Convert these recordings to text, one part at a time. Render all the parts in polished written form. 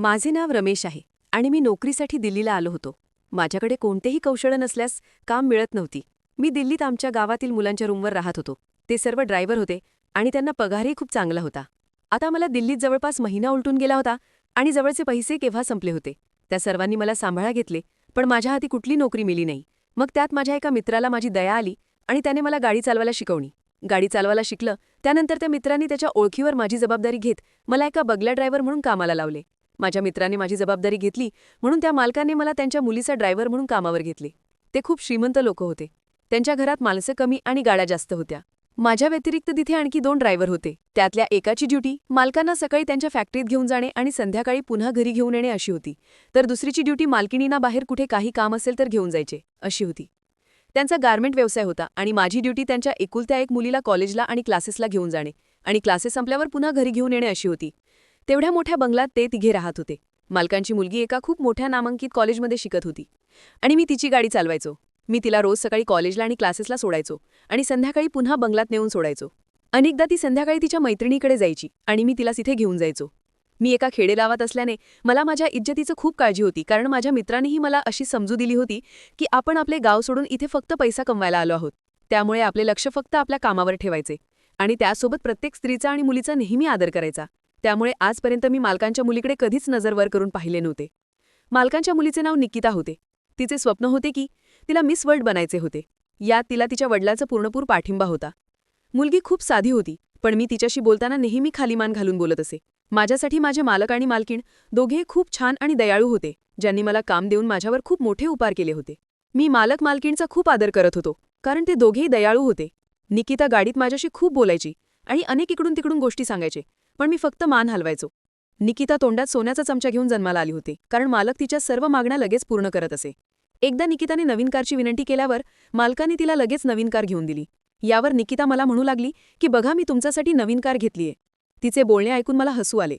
माझे नाव रमेश आहे आणि मी नोकरीसाठी दिल्लीला आलो होतो. माझ्याकडे कोणतेही कौशल्य नसल्यास काम मिळत नव्हती. मी दिल्लीत आमच्या गावातील मुलांच्या रूमवर राहत होतो. ते सर्व ड्रायव्हर होते आणि त्यांना पगारही खूप चांगला होता. आता मला दिल्लीत जवळपास महिना उलटून गेला होता आणि जवळचे पैसे केव्हा संपले होते. त्या सर्वांनी मला सांभाळा घेतले, पण माझ्या हाती कुठली नोकरी मिळाली नाही. मग त्यात माझ्या एका मित्राला माझी दया आली आणि त्याने मला गाडी चालवायला शिकवली. गाडी चालवायला शिकलं त्यानंतर त्या मित्रांनी त्याच्या ओळखीवर माझी जबाबदारी घेत मला एका बगल्या ड्रायव्हर म्हणून कामाला लावले. माझ्या मित्राने माझी जबाबदारी घेतली म्हणून त्या मालकाने मला त्यांच्या मुलीचा ड्रायव्हर म्हणून कामावर घेतले. ते खूप श्रीमंत लोक होते. त्यांच्या घरात माणसं कमी आणि गाड्या जास्त होत्या. माझ्या व्यतिरिक्त तिथे आणखी 2 ड्रायव्हर होते. त्यातल्या एकाची ड्युटी मालकांना सकाळी त्यांच्या फॅक्टरीत घेऊन जाणे आणि संध्याकाळी पुन्हा घरी घेऊन येणे अशी होती, तर दुसरीची ड्युटी मालकिणींना बाहेर कुठे काही काम असेल तर घेऊन जायचे अशी होती. त्यांचा गारमेंट व्यवसाय होता आणि माझी ड्युटी त्यांच्या एकुलत्या एक मुलीला कॉलेजला आणि क्लासेसला घेऊन जाणे आणि क्लासेस संपल्यावर पुन्हा घरी घेऊन येणे अशी होती. तेवढ्या मोठ्या बंगलात ते तिघे राहत होते. मालकांची मुलगी एका खूप मोठ्या नामांकित कॉलेजमध्ये शिकत होती आणि मी तिची गाडी चालवायचो. मी तिला रोज सकाळी कॉलेजला आणि क्लासेसला सोडायचो आणि संध्याकाळी पुन्हा बंगलात नेऊन सोडायचो. अनेकदा ती संध्याकाळी तिच्या मैत्रिणीकडे जायची आणि मी तिला तिथे घेऊन जायचो. मी एका खेडेगावात असल्याने मला माझ्या इज्जतीचं खूप काळजी होती, कारण माझ्या मित्रांनीही मला अशी समजूत दिली होती की आपण आपले गाव सोडून इथे फक्त पैसा कमवायला आलो आहोत. त्यामुळे आपले लक्ष फक्त आपल्या कामावर ठेवायचे आणि त्यासोबत प्रत्येक स्त्रीचा आणि मुलीचा नेहमी आदर करायचा. त्यामुळे आजपर्यंत मी मालकांच्या मुलीकडे कधीच नजर वर करून पाहिले नव्हते. मालकांच्या मुलीचे नाव निकिता होते. तिचे स्वप्न होते की तिला मिस वर्ल्ड बनायचे होते. यात तिला तिच्या वडिलांचा पूर्णपूर पाठिंबा होता. मुलगी खूप साधी होती, पण मी तिच्याशी बोलताना नेहमी खाली मान घालून बोलत असे. माझ्यासाठी माझे मालक आणि मालकीण दोघेही खूप छान आणि दयाळू होते, ज्यांनी मला काम देऊन माझ्यावर खूप मोठे उपकार केले होते. मी मालक मालकीणचा खूप आदर करत होतो, कारण ते दोघेही दयाळू होते. निकिता गाडीत माझ्याशी खूप बोलायची आणि अनेक इकडून तिकडून गोष्टी सांगायचे, पण मी फक्त मान हलवायचो. निकिता तोंडात सोन्याचा चमचा घेऊन जन्माला आली होती, कारण मालक तिच्या सर्व मागण्या लगेच पूर्ण करत असे. एकदा निकिताने नवीन कारची विनंती केल्यावर मालकाने तिला लगेच नवीन कार घेऊन दिली. यावर निकिता मला म्हणू लागली की बघा, मी तुमच्यासाठी नवीन कार घेतलीये. तिचे बोलणे ऐकून मला हसू आले.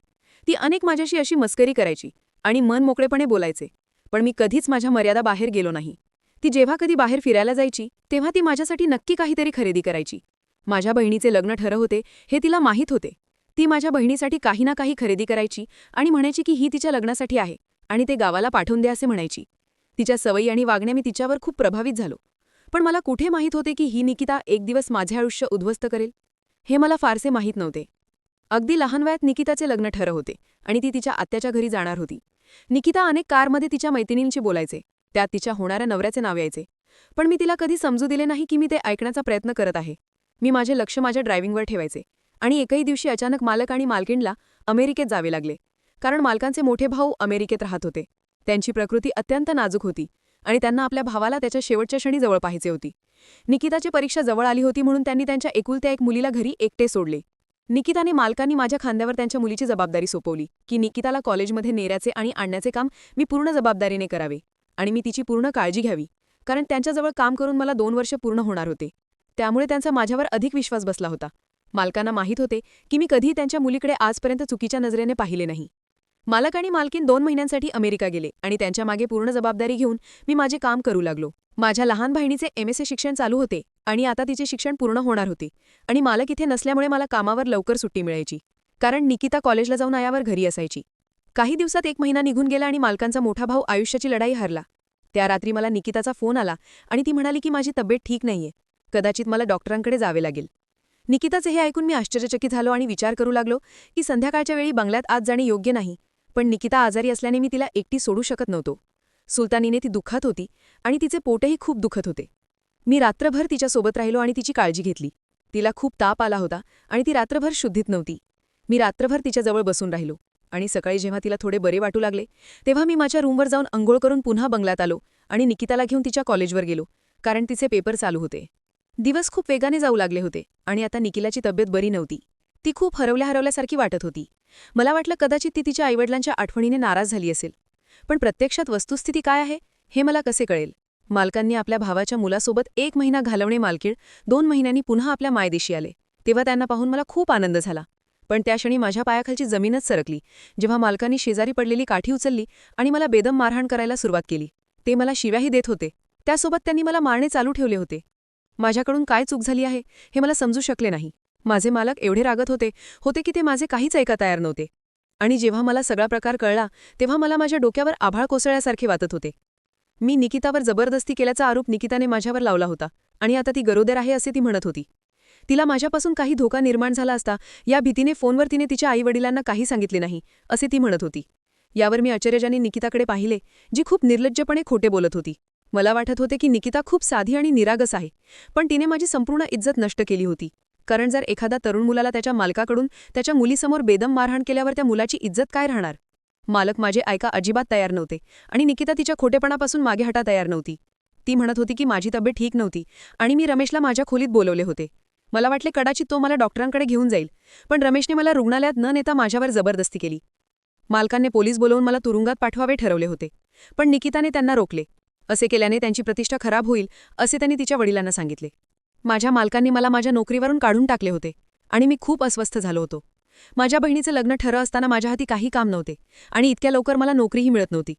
ती अनेक माझ्याशी अशी मस्करी करायची आणि मन मोकळेपणे बोलायचे, पण मी कधीच माझ्या मर्यादा बाहेर गेलो नाही. ती जेव्हा कधी बाहेर फिरायला जायची तेव्हा ती माझ्यासाठी नक्की काहीतरी खरेदी करायची. माझ्या बहिणीचे लग्न ठरत होते हे तिला माहीत होते. ती माझ्या बहिणीसाठी काही ना काही खरेदी करायची आणि म्हणायची की ही तिच्या लग्नासाठी आहे आणि ते गावाला पाठवून द्या असे म्हणायची. तिच्या सवयी आणि वागण्या मी तिच्यावर खूप प्रभावित झालो. पण मला कुठे माहीत होते की ही निकिता एक दिवस माझे आयुष्य उद्ध्वस्त करेल, हे मला फारसे माहीत नव्हते. अगदी लहान वयात निकिताचे लग्न ठरत होते आणि ती तिच्या आत्याच्या घरी जाणार होती. निकिता अनेक कारमध्ये तिच्या मैत्रिणींशी बोलायचे, त्यात तिच्या होणाऱ्या नवऱ्याचे नाव यायचे. पण मी तिला कधी समजू दिले नाही की मी ते ऐकण्याचा प्रयत्न करत आहे. मी माझे लक्ष माझ्या ड्रायव्हिंगवर ठेवायचे आणि एकही दिवशी अचानक मालक आणि मालकीणला अमेरिकेत जावे लागले, कारण मालकांचे मोठे भाऊ अमेरिकेत राहत होते. त्यांची प्रकृती अत्यंत नाजूक होती आणि त्यांना आपल्या भावाला त्याच्या शेवटच्या क्षणी जवळ पाहायचे होती. निकिताची परीक्षा जवळ आली होती म्हणून त्यांनी त्यांच्या एकुलत्या एक मुलीला घरी एकटे सोडले. निकिताने मालकांनी माझ्या खांद्यावर त्यांच्या मुलीची जबाबदारी सोपवली की निकिताला कॉलेजमध्ये नेण्याचे आणि आणण्याचे काम मी पूर्ण जबाबदारीने करावे आणि मी तिची पूर्ण काळजी घ्यावी, कारण त्यांच्याजवळ काम करून मला 2 वर्ष पूर्ण होणार होते. त्यामुळे त्यांचा माझ्यावर अधिक विश्वास बसला होता. मालकांना माहीत होते की मी कधीही त्यांच्या मुलीकडे आजपर्यंत चुकीच्या नजरेने पाहिले नाही. मालक आणि मालकीण 2 महिन्यांसाठी अमेरिका गेले आणि त्यांच्या मागे पूर्ण जबाबदारी घेऊन मी माझे काम करू लागलो. माझ्या लहान बहिणीचे MSc शिक्षण चालू होते आणि आता तिचे शिक्षण पूर्ण होणार होते आणि मालक इथे नसल्यामुळे मला कामावर लवकर सुट्टी मिळायची, कारण निकिता कॉलेजला जाऊन आल्यावर घरी असायची. काही दिवसात 1 महिना निघून गेला आणि मालकांचा मोठा भाऊ आयुष्याची लढाई हरला. त्या रात्री मला निकिताचा फोन आला आणि ती म्हणाली की माझी तब्येत ठीक नाहीये, कदाचित मला डॉक्टरांकडे जावे लागेल. निकिताचे हे ऐकून मी आश्चर्यचकित झालो आणि विचार करू लागलो की संध्याकाळच्या वेळी बंगल्यात आत जाणे योग्य नाही, पण निकिता आजारी असल्याने मी तिला एकटी सोडू शकत नव्हतो. सुलतानीने ती दुःखात होती आणि तिचे पोटही खूप दुखत होते. मी रात्रभर तिच्यासोबत राहिलो आणि तिची काळजी घेतली. तिला खूप ताप आला होता आणि ती रात्रभर शुद्धीत नव्हती. मी रात्रभर तिच्याजवळ बसून राहिलो आणि सकाळी जेव्हा तिला थोडे बरे वाटू लागले तेव्हा मी माझ्या रूमवर जाऊन अंघोळ करून पुन्हा बंगल्यात आलो आणि निकिताला घेऊन तिच्या कॉलेजवर गेलो, कारण तिचे पेपर चालू होते. दिवस खूप वेगाने जाऊ लागले होते आणि आता निकिलाची तब्येत बरी नव्हती. ती खूप हरवल्यासारखी वाटत होती. मला वाटलं कदाचित ती तिच्या आईवडिलांच्या आठवणीने नाराज झाली असेल, पण प्रत्यक्षात वस्तुस्थिती काय आहे हे मला कसे कळेल. मालकांनी आपल्या भावाच्या मुलासोबत 1 महिना घालवणे मालकीण 2 महिन्यांनी पुन्हा आपल्या मायदेशी आले, तेव्हा त्यांना पाहून मला खूप आनंद झाला. पण त्या क्षणी माझ्या पायाखालची जमीनच सरकली जेव्हा मालकांनी शेजारी पडलेली काठी उचलली आणि मला बेदम मारहाण करायला सुरुवात केली. ते मला शिव्याही देत होते, त्यासोबत त्यांनी मला मारणे चालू ठेवले होते. माझ्याकडून काय चूक झाली आहे हे मला समजू शकले नाही. माझे मालक एवढे रागत होते की ते माझे काहीच ऐका तयार नव्हते आणि जेव्हा मला सगळा प्रकार कळला तेव्हा मला माझ्या डोक्यावर आभाळ कोसळल्यासारखे वाटत होते. मी निकितावर जबरदस्ती केल्याचा आरोप निकिताने माझ्यावर लावला होता आणि आता ती गरोदर आहे असे ती म्हणत होती. तिला माझ्यापासून काही धोका निर्माण झाला असता या भीतीने फोनवर तिने तिच्या आईवडिलांना काही सांगितले नाही असे ती म्हणत होती. यावर मी आश्चर्याने निकिताकडे पाहिले, जी खूप निर्लज्जपणे खोटे बोलत होती. मला वाटत होते की निकिता खूप साधी आणि निरागस आहे, पण तिने माझी संपूर्ण इज्जत नष्ट केली होती. कारण जर एखादा तरुण मुलाला त्याच्या मालकाकडून त्याच्या मुलीसमोर बेदम मारहाण केल्यावर त्या मुलाची इज्जत काय राहणार. मालक माझे ऐका अजिबात तयार नव्हते आणि निकिता तिच्या खोटेपणापासून मागे हटा तयार नव्हती. ती म्हणत होती की माझी तब्येत ठीक नव्हती आणि मी रमेशला माझ्या खोलीत बोलवले होते. मला वाटले कदाचित तो मला डॉक्टरांकडे घेऊन जाईल, पण रमेशने मला रुग्णालयात न नेता माझ्यावर जबरदस्ती केली. मालकांनी पोलीस बोलवून मला तुरुंगात पाठवावे ठरवले होते, पण निकिताने त्यांना रोखले. असे केल्याने त्यांची प्रतिष्ठा खराब होईल असे त्यांनी तिच्या वडिलांना सांगितले. माझ्या मालकांनी मला माझ्या नोकरीवरून काढून टाकले होते आणि मी खूप अस्वस्थ झालो होतो. माझ्या बहिणीचे लग्न ठरलं असताना माझ्या हाती काही काम नव्हते आणि इतक्या लवकर मला नोकरीही मिळत नव्हती.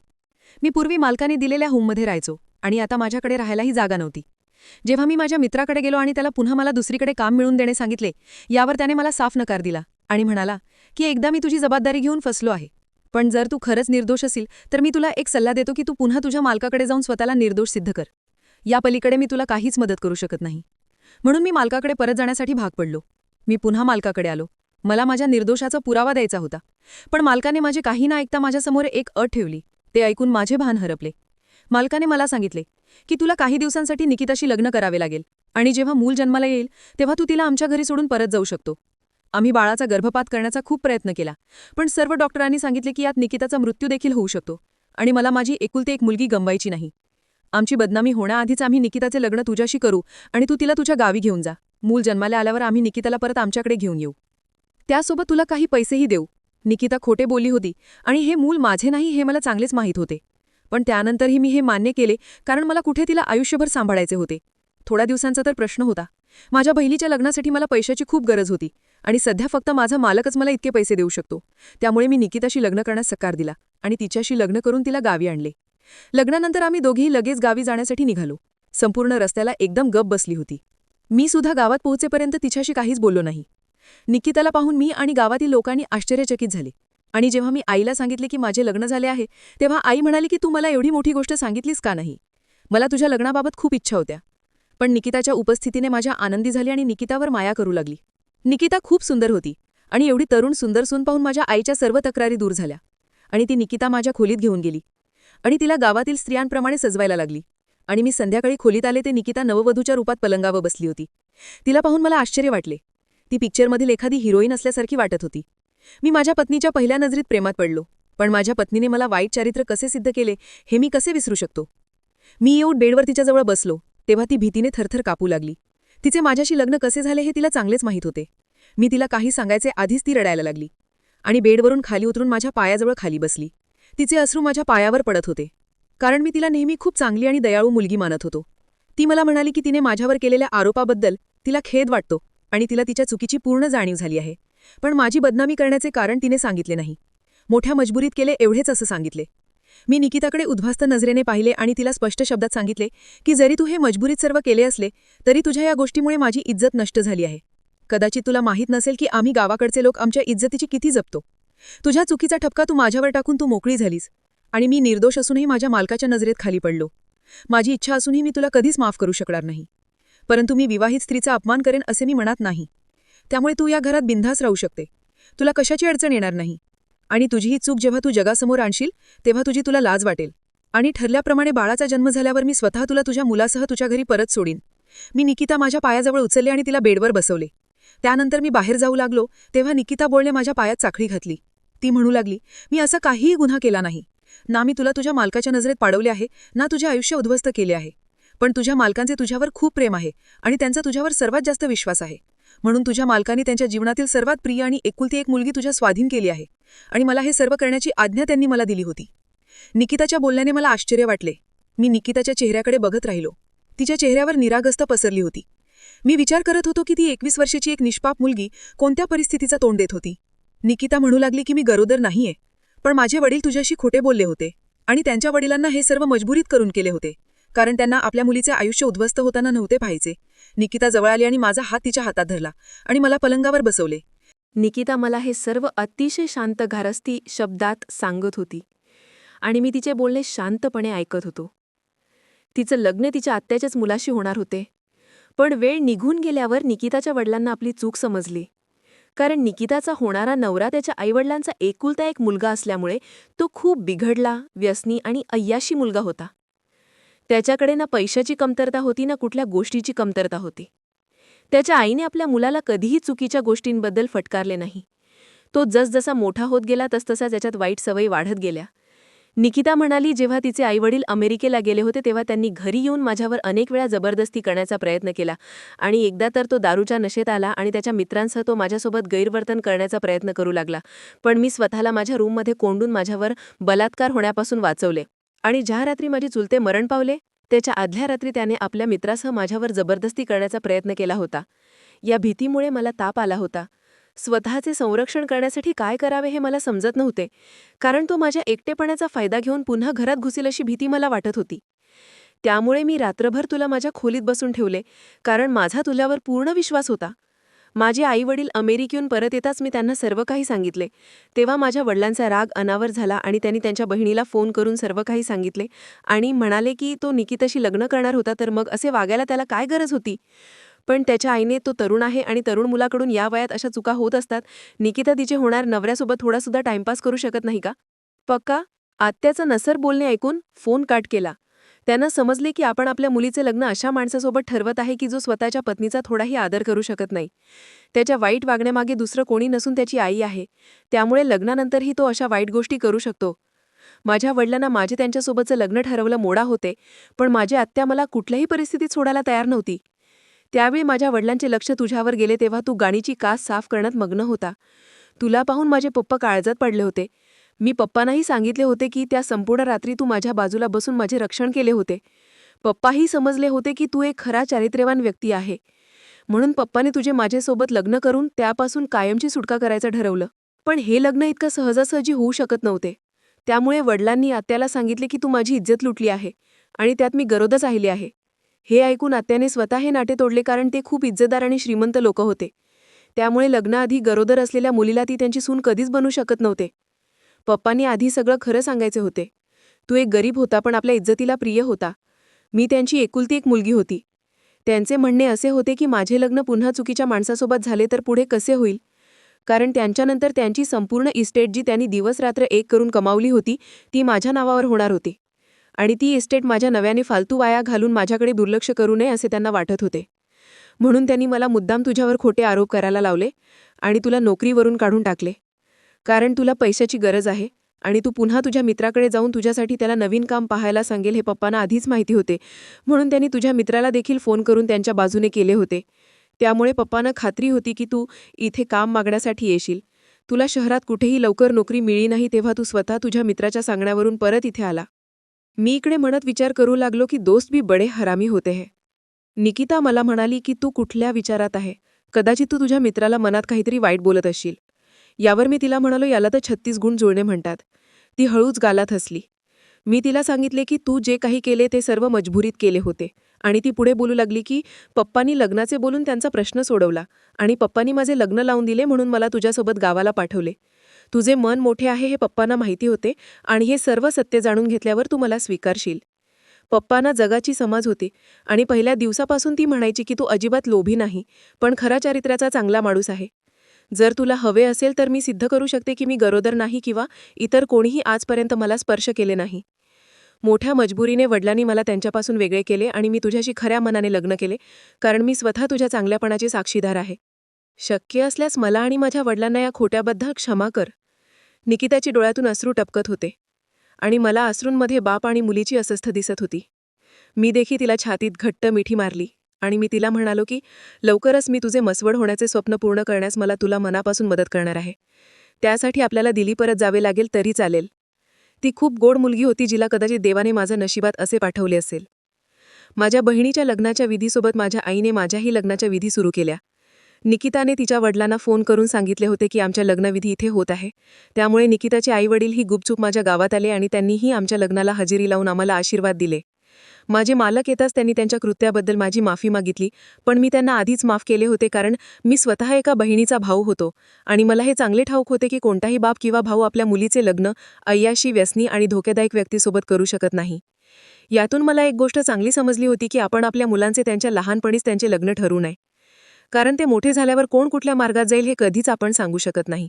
मी पूर्वी मालकाने दिलेल्या होममध्ये राहायचो आणि आता माझ्याकडे राहायलाही जागा नव्हती. जेव्हा मी माझ्या मित्राकडे गेलो आणि त्याला पुन्हा मला दुसरीकडे काम मिळवून देणे सांगितले, यावर त्याने मला साफ नकार दिला आणि म्हणाला की एकदा मी तुझी जबाबदारी घेऊन फसलो आहे, पण जर तू खरंच निर्दोष असेल तर मी तुला एक सल्ला देतो की तू पुन्हा तुझ्या मालकाकडे जाऊन स्वतःला निर्दोष सिद्ध कर. या पलीकडे मी तुला काहीच मदत करू शकत नाही. म्हणून मी मालकाकडे परत जाण्यासाठी भाग पडलो. मी पुन्हा मालकाकडे आलो. मला माझ्या निर्दोषाचा पुरावा द्यायचा होता, पण मालकाने माझे काही न ऐकता माझ्यासमोर एक अट ठेवली. ते ऐकून माझे भान हरपले. मालकाने मला सांगितले की तुला काही दिवसांसाठी निकिताशी लग्न करावे लागेल आणि जेव्हा मूल जन्माला येईल तेव्हा तू तिला आमच्या घरी सोडून परत जाऊ शकतो. आम्ही बाळाचा गर्भपात करण्याचा खूप प्रयत्न केला, पण सर्व डॉक्टरांनी सांगितले की यात निकिताचा मृत्यू देखील होऊ शकतो आणि मला माझी एकुलती एक मुलगी गमवायची नाही. आमची बदनामी होण्याआधीच आम्ही निकिताचे लग्न तुझ्याशी करू आणि तू तिला तुझ्या गावी घेऊन जा. मूल जन्माला आल्यावर आम्ही निकिताला परत आमच्याकडे घेऊन येऊ. त्यासोबत तुला काही पैसेही देऊ. निकिता खोटे बोलली होती आणि हे मूल माझे नाही हे मला चांगलेच माहीत होते, पण त्यानंतरही मी हे मान्य केले कारण मला कुठे तिला आयुष्यभर सांभाळायचे होते. थोड्या दिवसांचा तर प्रश्न होता. माझ्या बहिणीच्या लग्नासाठी मला पैशाची खूप गरज होती आणि सध्या फक्त माझा मालकच मला इतके पैसे देऊ शकतो. त्यामुळे मी निकिताशी लग्न करण्यास सकार दिला आणि तिच्याशी लग्न करून तिला गावी आणले. लग्नानंतर आम्ही दोघेही लगेच गावी जाण्यासाठी निघालो. संपूर्ण रस्त्याला एकदम गप बसली होती. मी सुद्धा गावात पोहोचेपर्यंत तिच्याशी काहीच बोललो नाही. निकिताला पाहून मी आणि गावातील लोकांनी आश्चर्यचकित झाले आणि जेव्हा मी आईला सांगितले की माझे लग्न झाले आहे तेव्हा आई म्हणाली की तू मला एवढी मोठी गोष्ट सांगितलीस का नाही. मला तुझ्या लग्नाबाबत खूप इच्छा होत्या, पण निकिताच्या उपस्थितीने माझ्या आनंदी झाली आणि निकितावर माया करू लागली. निकिता खूप सुंदर होती आणि एवढी तरुण सुंदर सून पाहून माझ्या आईच्या सर्व तक्रारी दूर झाल्या आणि ती निकिता माझ्या खोलीत घेऊन गेली आणि तिला गावातील स्त्रियांप्रमाणे सजवायला लागली. आणि मी संध्याकाळी खोलीत आले ते निकिता नववधूच्या रूपात पलंगावर बसली होती. तिला पाहून मला आश्चर्य वाटले. ती पिक्चरमधील एखादी हिरोईन असल्यासारखी वाटत होती. मी माझ्या पत्नीच्या पहिल्या नजरेत प्रेमात पडलो, पण माझ्या पत्नीने मला वाईट चारित्र्य कसे सिद्ध केले हे मी कसे विसरू शकतो. मी येऊन बेडवर तिच्याजवळ बसलो तेव्हा ती भीतीने थरथर कापू लागली. तिचे माझ्याशी लग्न कसे झाले हे तिला चांगलेच माहीत होते. मी तिला काही सांगायचे आधीच ती रडायला लागली आणि बेडवरून खाली उतरून माझ्या पायाजवळ खाली बसली. तिचे अश्रू माझ्या पायावर पडत होते, कारण मी तिला नेहमी खूप चांगली आणि दयाळू मुलगी मानत होतो. ती मला म्हणाली की तिने माझ्यावर केलेल्या आरोपाबद्दल तिला खेद वाटतो आणि तिला तिच्या चुकीची पूर्ण जाणीव झाली आहे, पण माझी बदनामी करण्याचे कारण तिने सांगितले नाही. मोठ्या मजबुरीत केले एवढेच असं सांगितले. मी निकिताकडे उद्ध्वस्त नजरेने पाहिले आणि तिला स्पष्ट शब्दात सांगितले की जरी तू हे मजबुरीत सर्व केले असले तरी तुझ्या या गोष्टीमुळे माझी इज्जत नष्ट झाली आहे. कदाचित तुला माहीत नसेल की आम्ही गावाकडचे लोक आमच्या इज्जतीची किती जपतो. तुझ्या चुकीचा ठपका तू माझ्यावर टाकून तू मोकळी झालीस आणि मी निर्दोष असूनही माझ्या मालकाच्या नजरेत खाली पडलो. माझी इच्छा असूनही मी तुला कधीच माफ करू शकणार नाही, परंतु मी विवाहित स्त्रीचा अपमान करेन असे मी म्हणत नाही. त्यामुळे तू या घरात बिनधास्त राहू शकते. तुला कशाची अडचण येणार नाही आणि तुझी ही चूक जेव्हा तू जगासमोर आणशील तेव्हा तुला लाज वाटेल. आणि ठरल्याप्रमाणे बाळाचा जन्म झाल्यावर मी स्वतः तुला तुझ्या मुलासह तुझ्या घरी परत सोडीन. मी निकिता माझ्या पायाजवळ उचलले आणि तिला बेडवर बसवले. त्यानंतर मी बाहेर जाऊ लागलो तेव्हा निकिता बोलणे माझ्या पायात साखळी घातली. ती म्हणू लागली, मी असा काहीही गुन्हा केला नाही. ना मी तुला तुझ्या मालकाच्या नजरेत पाडवले आहे, ना तुझे आयुष्य उद्ध्वस्त केले आहे. पण तुझ्या मालकांचे तुझ्यावर खूप प्रेम आहे आणि त्यांचा तुझ्यावर सर्वात जास्त विश्वास आहे. म्हणून तुझ्या मालकांनी त्यांच्या जीवनातील सर्वात प्रिय आणि एकुलती एक मुलगी तुझ्या स्वाधीन केली आहे आणि मला हे सर्व करण्याची आज्ञा त्यांनी मला दिली होती. निकिताच्या बोलण्याने मला आश्चर्य वाटले. मी निकिताच्या चेहऱ्याकडे बघत राहिलो. तिच्या चेहऱ्यावर निरागसता पसरली होती. मी विचार करत होतो की ती 21 वर्षाची एक निष्पाप मुलगी कोणत्या परिस्थितीचा तोंड देत होती. निकिता म्हणू लागली की मी गरोदर नाहीये, पण माझे वडील तुझ्याशी खोटे बोलले होते आणि त्यांच्या वडिलांना हे सर्व मजबुरीत करून केले होते, कारण त्यांना आपल्या मुलीचे आयुष्य उद्ध्वस्त होताना नव्हते पाहायचे. निकिता जवळ आली आणि माझा हात तिच्या हातात धरला आणि मला पलंगावर बसवले. निकिता मला हे सर्व अतिशय शांत घारस्ती शब्दात सांगत होती आणि मी तिचे बोलणे शांतपणे ऐकत होतो. तिचं लग्न तिच्या आत्याच्याच मुलाशी होणार होते. पण वेळ निघून गेल्यावर निकिताच्या वडिलांना आपली चूक समजली. कारण निकिताचा होणारा नवरा त्याच्या आईवडिलांचा एकुलता एक मुलगा असल्यामुळे तो खूप बिघडला, व्यसनी आणि अय्याशी मुलगा होता. त्याच्याकडे ना पैशाची कमतरता होती ना कुठल्या गोष्टीची कमतरता होती. त्याच्या आईने आपल्या मुलाला कधीही चुकीच्या गोष्टींबद्दल फटकारले नाही. तो जसजसा मोठा होत गेला तसतसा त्याच्यात वाईट सवयी वाढत गेल्या. निकिता म्हणाली, जेव्हा तिचे आईवडील अमेरिकेला गेले होते तेव्हा त्यांनी घरी येऊन माझ्यावर अनेक वेळा जबरदस्ती करण्याचा प्रयत्न केला आणि एकदा तर तो दारूच्या नशेत आला आणि त्याच्या मित्रांसह तो माझ्यासोबत गैरवर्तन करण्याचा प्रयत्न करू लागला. पण मी स्वतःला माझ्या रूममध्ये कोंडून माझ्यावर बलात्कार होण्यापासून वाचवले. आणि ज्या रात्री माझे चुलते मरण पावले त्याच्या आदल्या रात्री त्याने आपल्या मित्रासह माझ्यावर जबरदस्ती करण्याचा प्रयत्न केला होता. या भीतीमुळे मला ताप आला होता. स्वतःचे संरक्षण करण्यासाठी काय करावे हे मला समजत नव्हते, कारण तो माझ्या एकटेपणाचा फायदा घेऊन पुन्हा घरात घुसेल अशी भीती मला वाटत होती. त्यामुळे मी रात्रभर तुला माझ्या खोलीत बसून ठेवले, कारण माझा तुझ्यावर पूर्ण विश्वास होता. माझे आईवडील अमेरिकेहून परत येताच मी त्यांना सर्व काही सांगितले. तेव्हा माझ्या वडिलांचा राग अनावर झाला आणि त्यांनी त्यांच्या बहिणीला फोन करून सर्व काही सांगितले आणि म्हणाले की तो निकिताशी लग्न करणार होता, तर मग असे वागायला त्याला काय गरज होती. पण त्याच्या आईने तो तरुण आहे आणि तरुण मुलाकडून या वयात अशा चुका होत असतात. निकिता तिचे होणार नवऱ्यासोबत थोडासुद्धा टाइमपास करू शकत नाही का? पक्का? आत्याचं नसर बोलणे ऐकून फोन कट केला. त्यांना समजले की आपण आपल्या मुलीचे लग्न अशा माणसासोबत ठरवत आहे की जो स्वतःच्या पत्नीचा थोडाही आदर करू शकत नाही. त्याच्या वाईट वागण्यामागे दुसरं कोणी नसून त्याची आई आहे. त्यामुळे लग्नानंतरही तो अशा वाईट गोष्टी करू शकतो. माझ्या वडिलांना माझे त्यांच्यासोबतचं लग्न ठरवलं मोडा होते, पण माझी आत्या मला कुठल्याही परिस्थितीत सोडायला तयार नव्हती. त्यावेळी माझ्या वडिलांचे लक्ष तुझ्यावर गेले तेव्हा तू गाडीची काच साफ करण्यात मग्न होता. तुला पाहून माझे पप्पा काळजात पडले होते. मी पप्पांनाही सांगितले होते की त्या संपूर्ण रात्री तू माझ्या बाजूला बसून माझे रक्षण केले होते. पप्पाही समजले होते की तू एक खरा चारित्र्यवान व्यक्ती आहे. म्हणून पप्पाने तुझे माझ्यासोबत लग्न करून त्यापासून कायमची सुटका करायचं ठरवलं. पण हे लग्न इतकं सहजासहजी होऊ शकत नव्हते. त्यामुळे वडिलांनी आत्याला सांगितले की तू माझी इज्जत लुटली आहे आणि त्यात मी गरोदर राहिली आहे. हे ऐकून आत्याने स्वतः हे नाते तोडले, कारण ते खूप इज्जतदार आणि श्रीमंत लोक होते. त्यामुळे लग्नाआधी गरोदर असलेल्या मुलीला ती त्यांची सून कधीच बनू शकत नव्हते. पप्पांनी आधी सगळं खरं सांगायचे होते. तू एक गरीब होता पण आपल्या इज्जतीला प्रिय होता. मी त्यांची एकुलती एक मुलगी होती. त्यांचे म्हणणे असे होते की माझे लग्न पुन्हा चुकीच्या माणसासोबत झाले तर पुढे कसे होईल, कारण त्यांच्यानंतर त्यांची संपूर्ण इस्टेट जी त्यांनी दिवस रात्र एक करून कमावली होती ती माझ्या नावावर होणार होती आणि ती इस्टेट माझ्या नव्याने फालतू वाया घालून माझ्याकडे दुर्लक्ष करू नये असे त्यांना वाटत होते. म्हणून त्यांनी मला मुद्दाम तुझ्यावर खोटे आरोप करायला लावले आणि तुला नोकरीवरून काढून टाकले. कारण तुला पैशाची गरज आहे आणि तू पुन्हा तुझ्या मित्राकडे जाऊन तुझ्यासाठी त्याला नवीन काम पाहायला सांगेल हे पप्पांना आधीच माहिती होते. म्हणून त्यांनी तुझ्या मित्राला देखील फोन करून त्यांच्या बाजूने केले होते. त्यामुळे पप्पांना खात्री होती की तू इथे काम मागण्यासाठी येशील. तुला शहरात कुठेही लवकर नोकरी मिळी नाही तेव्हा तू स्वतः तुझ्या मित्राच्या सांगण्यावरून परत इथे आला. मी इकडे म्हणत विचार करू लागलो की दोस्त भी बडे हरामी होते है. निकिता मला म्हणाली की तू कुठल्या विचारात आहे, कदाचित तू तुझ्या मित्राला मनात काहीतरी वाईट बोलत असशील. यावर मी तिला म्हणालो, याला तर 36 गुण जुळणे म्हणतात. ती हळूच गालात हसली. मी तिला सांगितले की तू जे काही केले ते सर्व मजबुरीत केले होते आणि ती पुढे बोलू लागली की पप्पांनी लग्नाचे बोलून त्यांचा प्रश्न सोडवला आणि पप्पांनी माझे लग्न लावून दिले म्हणून मला तुझ्यासोबत गावाला पाठवले. तुझे मन मोठे आहे हे पप्पांना माहिती होते आणि हे सर्व सत्य जाणून घेतल्यावर तू मला स्वीकारशील. पप्पांना जगाची समज होती आणि पहिल्या दिवसापासून ती म्हणायची की तू अजिबात लोभी नाही, पण खरा चारित्र्याचा चांगला माणूस आहे. जर तुला हवे असेल तर मी सिद्ध करू शकते की मी गरोदर नाही किंवा इतर कोणीही आजपर्यंत मला स्पर्श केले नाही. मोठ्या मजबुरीने वडिलांनी मला त्यांच्यापासून वेगळे केले आणि मी तुझ्याशी खऱ्या मनाने लग्न केले, कारण मी स्वतः तुझ्या चांगल्यापणाची साक्षीदार आहे. शक्य असल्यास मला आणि माझ्या वडिलांना या खोट्याबद्दल क्षमा कर. निकिताची डोळ्यातून अश्रू टपकत होते आणि मला अश्रूंमध्ये बाप आणि मुलीची अस्वस्थ दिसत होती. मी देखील तिला छातीत घट्ट मिठी मारली आणि मी तिला म्हणालो की लवकरच मी तुझे मसवड होण्याचे स्वप्न पूर्ण करण्यास मला तुला मनापासून मदत करणार आहे. त्यासाठी आपल्याला दिल्ली परत जावे लागेल तरी चालेल. ती खूप गोड मुलगी होती जिला कदाचित देवाने माझ्या नशिबात असे पाठवले असेल. माझ्या बहिणीच्या लग्नाच्या विधीसोबत माझ्या आईने माझ्याही लग्नाच्या विधी सुरू केल्या. निकिताने तिच्या वडिलांना फोन करून सांगितले होते की आमच्या लग्नविधी इथे होत आहे. त्यामुळे निकिताचे आईवडील ही गुपचूप माझ्या गावात आले आणि त्यांनीही आमच्या लग्नाला हजेरी लावून आम्हाला आशीर्वाद दिले. माझे मालक येताच त्यांनी त्यांच्या कृत्याबद्दल माझी माफी मागितली, पण मी त्यांना आधीच माफ केले होते कारण मी स्वतः एका बहिणीचा भाऊ होतो आणि मला हे चांगले ठाऊक होते की कोणताही बाप किंवा भाऊ आपल्या मुलीचे लग्न अय्याशी, व्यसनी आणि धोकादायक व्यक्तीसोबत करू शकत नाही. यातून मला एक गोष्ट चांगली समजली होती की आपण आपल्या मुलांचे त्यांच्या लहानपणीच त्यांचे लग्न ठरवू नये, कारण ते मोठे झाल्यावर कोण कुठल्या मार्गात जाईल हे कधीच आपण सांगू शकत नाही.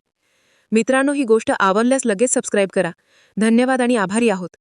मित्रांनो, ही गोष्ट आवडल्यास लगेच सबस्क्राईब करा. धन्यवाद आणि आभारी आहोत.